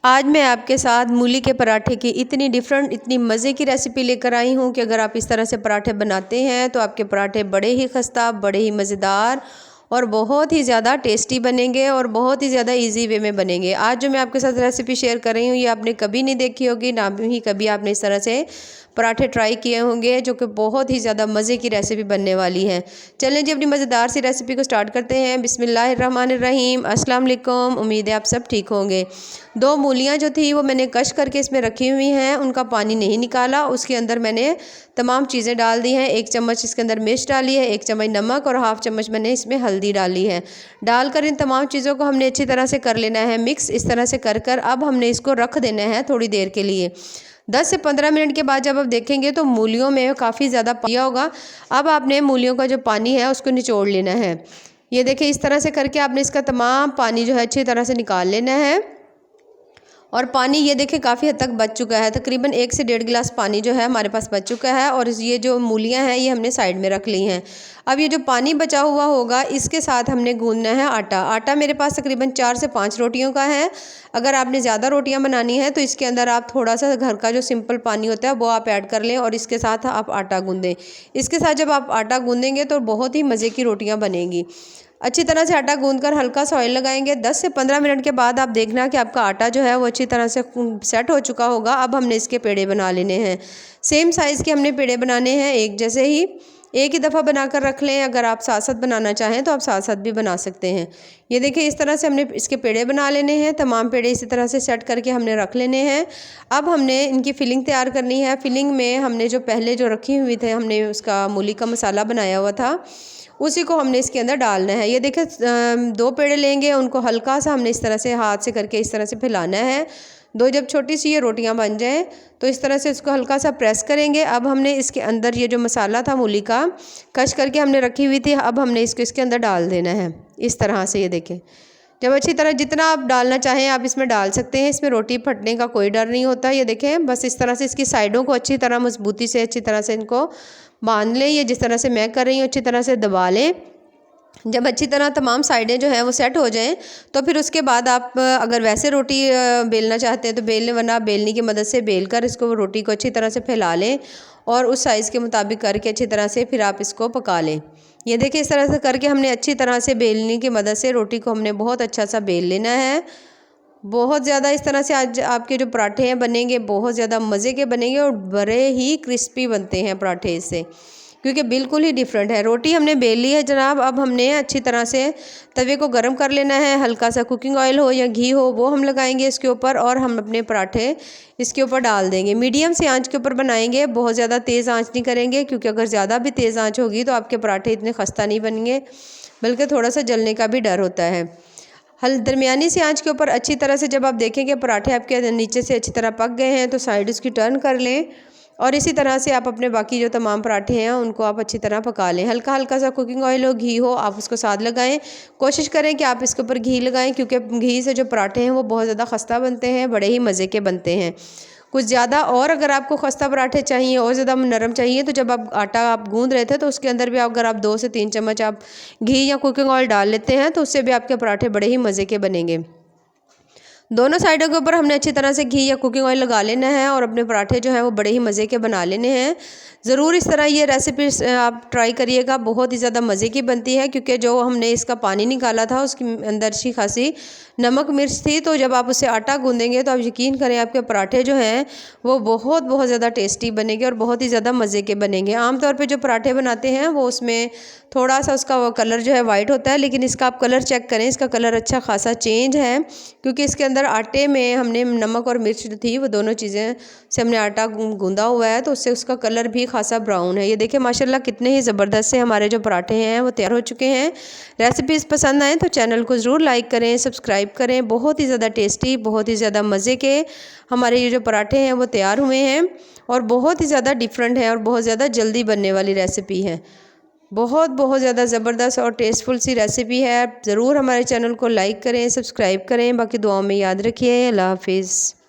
आज मैं आपके साथ मूली के पराठे की इतनी डिफरेंट इतनी मज़े की रेसिपी लेकर आई हूँ कि अगर आप इस तरह से पराठे बनाते हैं तो आपके पराठे बड़े ही खस्ता, बड़े ही मज़ेदार और बहुत ही ज़्यादा टेस्टी बनेंगे और बहुत ही ज़्यादा इजी वे में बनेंगे। आज जो मैं आपके साथ रेसिपी शेयर कर रही हूँ ये आपने कभी नहीं देखी होगी, ना ही कभी आपने इस तरह से पराठे ट्राई किए होंगे, जो कि बहुत ही ज़्यादा मज़े की रेसिपी बनने वाली है। चलें जी अपनी मज़ेदार सी रेसिपी को स्टार्ट करते हैं। बिस्मिल्लाहिर्रहमानिर्रहीम। अस्सलाम वालेकुम। उम्मीद है आप सब ठीक होंगे। 2 मूलियाँ जो थी वो मैंने कश करके इसमें रखी हुई हैं, उनका पानी नहीं निकाला। उसके अंदर मैंने तमाम चीज़ें डाल दी हैं। 1 चम्मच इसके अंदर मिर्च डाली है, 1 चम्मच नमक और ½ चम्मच मैंने इसमें हल्दी डाली है। डालकर इन तमाम चीज़ों को हमने अच्छी तरह से कर लेना है मिक्स। इस तरह से कर अब हमने इसको रख देना है थोड़ी देर के लिए। 10 से 15 मिनट के बाद जब आप देखेंगे तो मूलियों में काफ़ी ज़्यादा पानी होगा। अब आपने मूलियों का जो पानी है उसको निचोड़ लेना है। ये देखिए इस तरह से करके आपने इसका तमाम पानी जो है अच्छी तरह से निकाल लेना है। और पानी ये देखिए काफ़ी हद तक बच चुका है, तकरीबन 1 से 1.5 गिलास पानी जो है हमारे पास बच चुका है। और ये जो मूलियां हैं ये हमने साइड में रख ली हैं। अब ये जो पानी बचा हुआ होगा इसके साथ हमने गूंदना है आटा। आटा मेरे पास तकरीबन 4 से 5 रोटियों का है। अगर आपने ज़्यादा रोटियां बनानी है तो इसके अंदर आप थोड़ा सा घर का जो सिंपल पानी होता है वो आप ऐड कर लें और इसके साथ आप आटा गूंदें। इसके साथ जब आप आटा गूंदेंगे तो बहुत ही मज़े की रोटियाँ बनेंगी। अच्छी तरह से आटा गूंदकर हल्का सा ऑयल लगाएंगे। 10 से 15 मिनट के बाद आप देखना कि आपका आटा जो है वो अच्छी तरह से सेट हो चुका होगा। अब हमने इसके पेड़े बना लेने हैं। सेम साइज़ के हमने पेड़े बनाने हैं, एक जैसे ही एक ही दफ़ा बनाकर रख लें। अगर आप साथ साथ बनाना चाहें तो आप साथ साथ भी बना सकते हैं। ये देखिए इस तरह से हमने इसके पेड़े बना लेने हैं। तमाम पेड़े इसी तरह से सेट करके हमने रख लेने हैं। अब हमने इनकी फिलिंग तैयार करनी है। फिलिंग में हमने जो पहले जो रखी हुई थे, हमने उसका मूली का मसाला बनाया हुआ था, उसी को हमने इसके अंदर डालना है। ये देखिए 2 पेड़े लेंगे, उनको हल्का सा हमने इस तरह से हाथ से करके इस तरह से फैलाना है। जब छोटी सी ये रोटियां बन जाएं तो इस तरह से इसको हल्का सा प्रेस करेंगे। अब हमने इसके अंदर ये जो मसाला था मूली का कश करके हमने रखी हुई थी, अब हमने इसको इसके अंदर डाल देना है इस तरह से। ये देखें जब अच्छी तरह जितना आप डालना चाहें आप इसमें डाल सकते हैं। इसमें रोटी फटने का कोई डर नहीं होता। ये देखें बस इस तरह से इसकी साइडों को अच्छी तरह मजबूती से अच्छी तरह से इनको बांध लें। ये जिस तरह से मैं कर रही हूँ अच्छी तरह से दबा लें। जब अच्छी तरह तमाम साइडें जो हैं वो सेट हो जाएं तो फिर उसके बाद आप अगर वैसे रोटी बेलना चाहते हैं तो बेल लें, वरना बेलनी की मदद से बेलकर इसको रोटी को अच्छी तरह से फैला लें और उस साइज़ के मुताबिक करके अच्छी तरह से फिर आप इसको पका लें। ये देखिए इस तरह से करके हमने अच्छी तरह से बेलने की मदद से रोटी को हमने बहुत अच्छा सा बेल लेना है। बहुत ज़्यादा इस तरह से आज आपके जो पराठे हैं बनेंगे बहुत ज़्यादा मज़े के बनेंगे और बड़े ही क्रिस्पी बनते हैं पराठे इससे, क्योंकि बिल्कुल ही डिफरेंट है। रोटी हमने बेल ली है जनाब। अब हमने अच्छी तरह से तवे को गर्म कर लेना है। हल्का सा कुकिंग ऑयल हो या घी हो वो हम लगाएंगे इसके ऊपर और हम अपने पराठे इसके ऊपर डाल देंगे। मीडियम से आंच के ऊपर बनाएंगे, बहुत ज़्यादा तेज़ आंच नहीं करेंगे, क्योंकि अगर ज़्यादा भी तेज़ आंच होगी तो आपके पराठे इतने खस्ता नहीं बनेंगे, बल्कि थोड़ा सा जलने का भी डर होता है। दरमियानी सी आंच के ऊपर अच्छी तरह से जब आप देखेंगे पराठे आपके नीचे से अच्छी तरह पक गए हैं तो साइड उसकी टर्न कर लें और इसी तरह से आप अपने बाकी जो तमाम पराठे हैं उनको आप अच्छी तरह पका लें। हल्का हल्का सा कुकिंग ऑयल हो, घी हो, आप उसको साथ लगाएं। कोशिश करें कि आप इसके ऊपर घी लगाएं, क्योंकि घी से जो पराठे हैं वो बहुत ज़्यादा खस्ता बनते हैं, बड़े ही मज़े के बनते हैं कुछ ज़्यादा। और अगर आपको खस्ता पराठे चाहिए और ज़्यादा नरम चाहिए तो जब आप आटा आप गूंद रहे थे तो उसके अंदर भी अगर आप 2 से 3 चम्मच आप घी या कुकिंग ऑयल डाल लेते हैं तो उससे भी आपके पराठे बड़े ही मज़े के बनेंगे। दोनों साइडों के ऊपर हमने अच्छी तरह से घी या कुकिंग ऑयल लगा लेना है और अपने पराठे जो हैं वो बड़े ही मज़े के बना लेने हैं। ज़रूर इस तरह ये रेसिपी आप ट्राई करिएगा, बहुत ही ज़्यादा मज़े की बनती है, क्योंकि जो हमने इसका पानी निकाला था उसके अंदर अच्छी खासी नमक मिर्च थी। तो जब आप उससे आटा गूंदेंगे तो आप यकीन करें आपके पराठे जो हैं वो बहुत ज़्यादा टेस्टी बनेंगे और बहुत ही ज़्यादा मज़े के बनेंगे। आमतौर पर जो पराठे बनाते हैं वो उसमें थोड़ा सा उसका वो कलर जो है वाइट होता है, लेकिन इसका आप कलर चेक करें, इसका कलर अच्छा खासा चेंज है, क्योंकि इसके अंदर आटे में हमने नमक और मिर्च जो थी वो दोनों चीज़ें से हमने आटा गूंदा हुआ है, तो उससे उसका कलर भी खासा ब्राउन है। ये देखिए माशाल्लाह कितने ही ज़बरदस्त से हमारे जो पराठे हैं वो तैयार हो चुके हैं। रेसिपीज़ पसंद आए तो चैनल को ज़रूर लाइक करें, सब्सक्राइब करें। बहुत ही ज़्यादा टेस्टी, बहुत ही ज़्यादा मज़े के हमारे ये जो पराठे हैं वो तैयार हुए हैं और बहुत ही ज़्यादा डिफरेंट है और बहुत ज़्यादा जल्दी बनने वाली रेसिपी है। बहुत ज़्यादा ज़बरदस्त और टेस्टफुल सी रेसिपी है। ज़रूर हमारे चैनल को लाइक करें, सब्सक्राइब करें। बाकी दुआओं में याद रखिए। अल्लाह हाफिज़।